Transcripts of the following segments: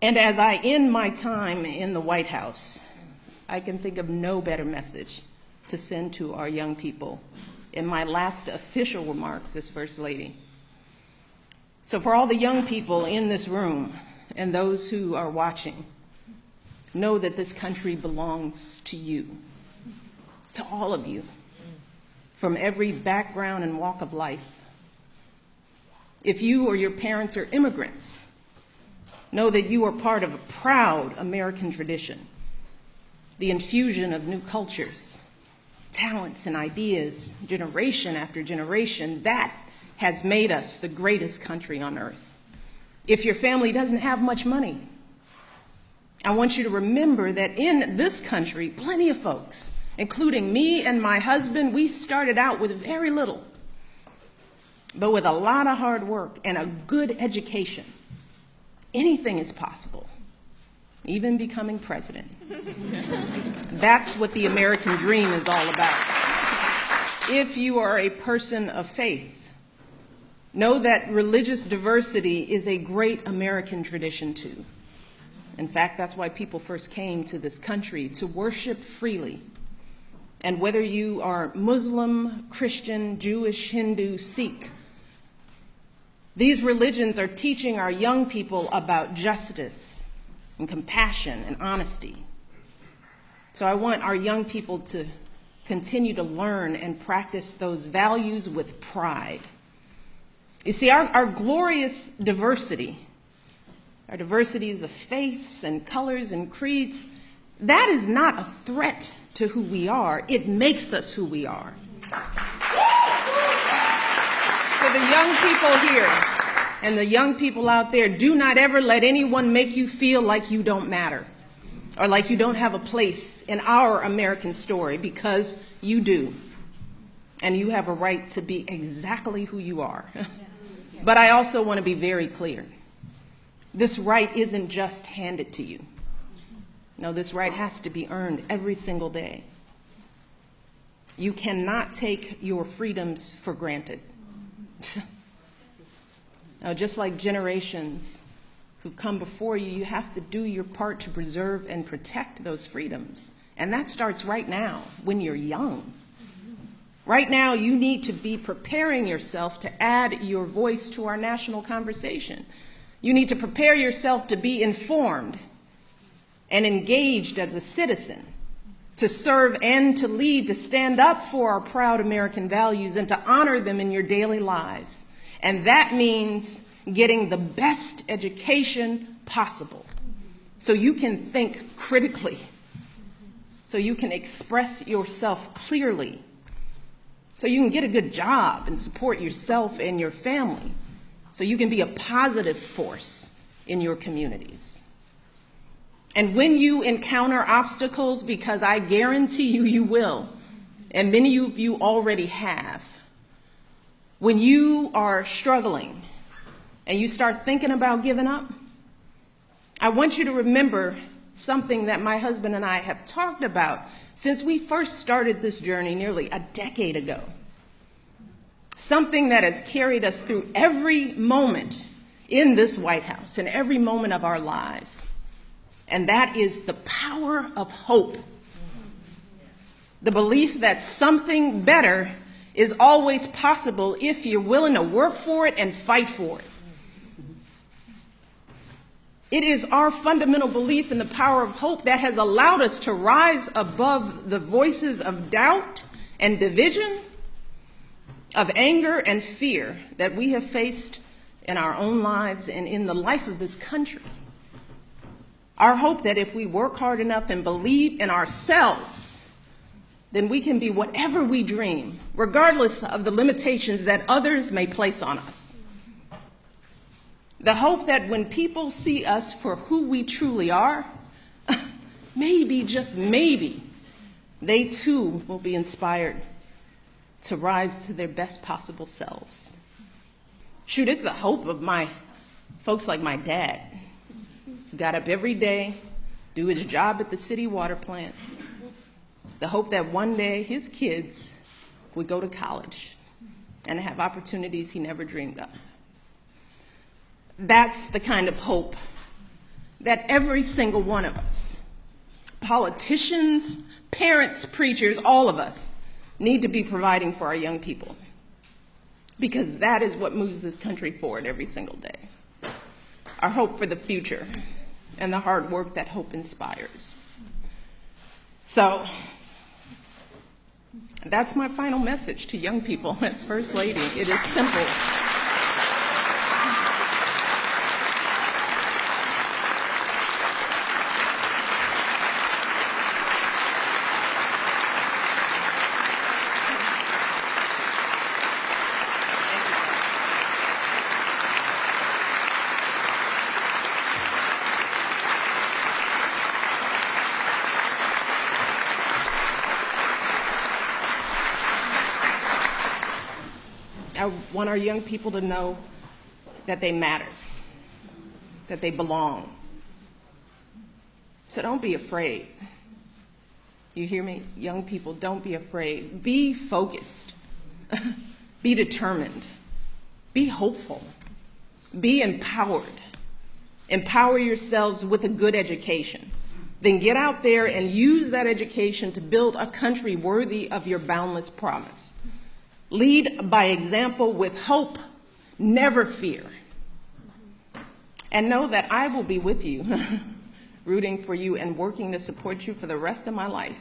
And as I end my time in the White House, I can think of no better message to send to our young people in my last official remarks as First Lady. So for all the young people in this room and those who are watching, know that this country belongs to you, to all of you, from every background and walk of life. If you or your parents are immigrants, know that you are part of a proud American tradition, the infusion of new cultures, talents and ideas, generation after generation, that has made us the greatest country on earth. If your family doesn't have much money, I want you to remember that in this country, plenty of folks, including me and my husband, we started out with very little, but with a lot of hard work and a good education, anything is possible, even becoming president. That's what the American dream is all about. If you are a person of faith, know that religious diversity is a great American tradition too. In fact, that's why people first came to this country, to worship freely. And whether you are Muslim, Christian, Jewish, Hindu, Sikh, these religions are teaching our young people about justice and compassion and honesty. So I want our young people to continue to learn and practice those values with pride. You see, our glorious diversity, our diversities of faiths and colors and creeds, that is not a threat to who we are. It makes us who we are. So the young people here and the young people out there, do not ever let anyone make you feel like you don't matter or like you don't have a place in our American story, because you do. And you have a right to be exactly who you are. But I also want to be very clear. This right isn't just handed to you. No, this right has to be earned every single day. You cannot take your freedoms for granted. Now, just like generations who've come before you, you have to do your part to preserve and protect those freedoms. And that starts right now, when you're young. Right now, you need to be preparing yourself to add your voice to our national conversation. You need to prepare yourself to be informed and engaged as a citizen, to serve and to lead, to stand up for our proud American values and to honor them in your daily lives. And that means getting the best education possible so you can think critically, so you can express yourself clearly, so you can get a good job and support yourself and your family, so you can be a positive force in your communities. And when you encounter obstacles, because I guarantee you, you will, and many of you already have, when you are struggling and you start thinking about giving up, I want you to remember something that my husband and I have talked about since we first started this journey nearly a decade ago. Something that has carried us through every moment in this White House and every moment of our lives. And that is the power of hope. The belief that something better is always possible if you're willing to work for it and fight for it. It is our fundamental belief in the power of hope that has allowed us to rise above the voices of doubt and division, of anger and fear that we have faced in our own lives and in the life of this country. Our hope that if we work hard enough and believe in ourselves, then we can be whatever we dream, regardless of the limitations that others may place on us. The hope that when people see us for who we truly are, maybe, just maybe, they too will be inspired to rise to their best possible selves. Shoot, it's the hope of my folks like my dad. Got up every day, do his job at the city water plant. The hope that one day his kids would go to college and have opportunities he never dreamed of. That's the kind of hope that every single one of us, politicians, parents, preachers, all of us, need to be providing for our young people, because that is what moves this country forward every single day. Our hope for the future and the hard work that hope inspires. So that's my final message to young people as First Lady. It is simple. I want our young people to know that they matter, that they belong. So don't be afraid. You hear me? Young people, don't be afraid. Be focused. Be determined. Be hopeful. Be empowered. Empower yourselves with a good education. Then get out there and use that education to build a country worthy of your boundless promise. Lead by example with hope, never fear. And know that I will be with you, rooting for you and working to support you for the rest of my life.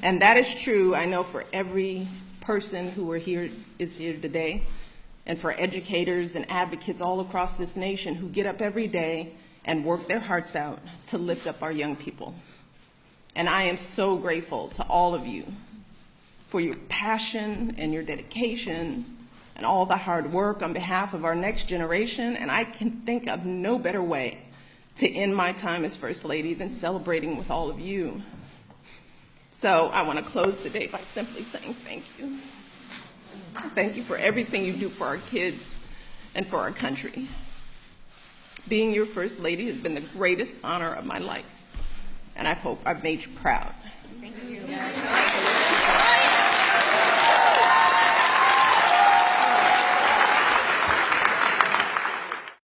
And that is true, I know, for every person who is here today, and for educators and advocates all across this nation who get up every day and work their hearts out to lift up our young people. And I am so grateful to all of you for your passion and your dedication and all the hard work on behalf of our next generation. And I can think of no better way to end my time as First Lady than celebrating with all of you. So I want to close today by simply saying thank you. Thank you for everything you do for our kids and for our country. Being your First Lady has been the greatest honor of my life, and I hope I've made you proud. Thank you.